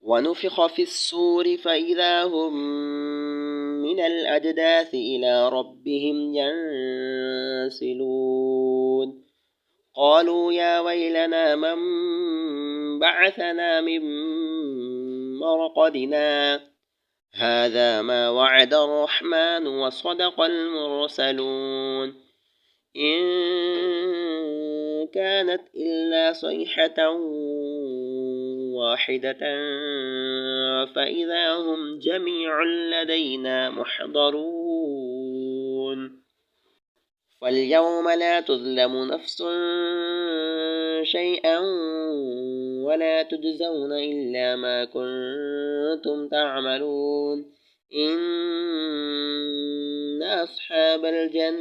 ونفخ في الصور فإذا هم من الأجداث إلى ربهم ينسلون قالوا يا ويلنا من بعثنا من مرقدنا هذا ما وعد الرحمن وصدق المرسلون إن كانت إلا صيحة واحدة فإذا هم جميع لدينا محضرون فاليوم لا تظلم نفس شيئا ولا تجزون إلا ما كنتم تعملون إن أصحاب الجنة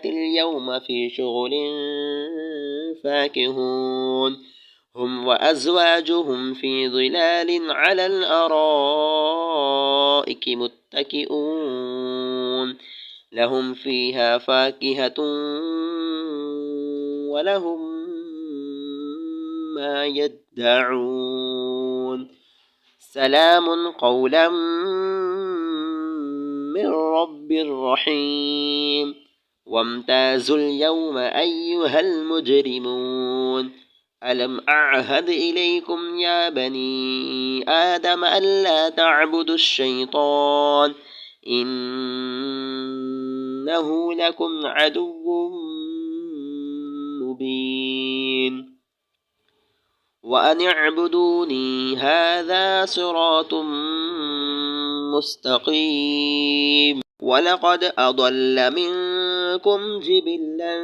اليوم في شغل فاكهون هم وأزواجهم في ظلال على الأرائك متكئون لهم فيها فاكهة ولهم ما يدعون سلام قولا من رب رحيم وامتازوا اليوم أيها المجرمون ألم أعهد إليكم يا بني آدم ألا تعبدوا الشيطان إنه لكم عدو مبين وأن اعبدوني هذا صراط مستقيم ولقد أضل منكم جبلا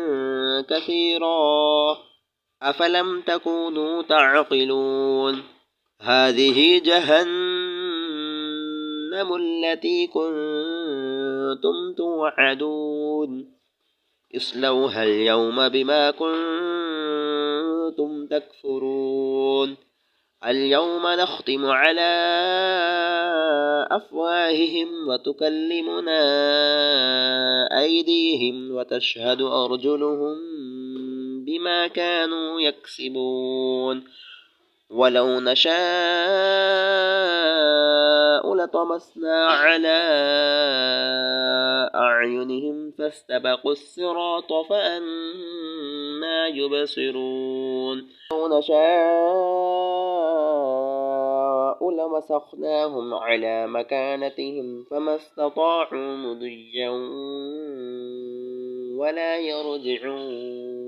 كثيرا أفلم تكونوا تعقلون هذه جهنم التي كنتم توعدون اصلوها اليوم بما كنتم تكفرون اليوم نختم على أفواههم وتكلمنا أيديهم وتشهد أرجلهم بما كانوا يكسبون ولو نشاء لطمسنا على أعينهم فاستبقوا الصراط فأنى يبصرون ولو نشاء لمسخناهم على مكانتهم فما استطاعوا مضيا ولا يرجعون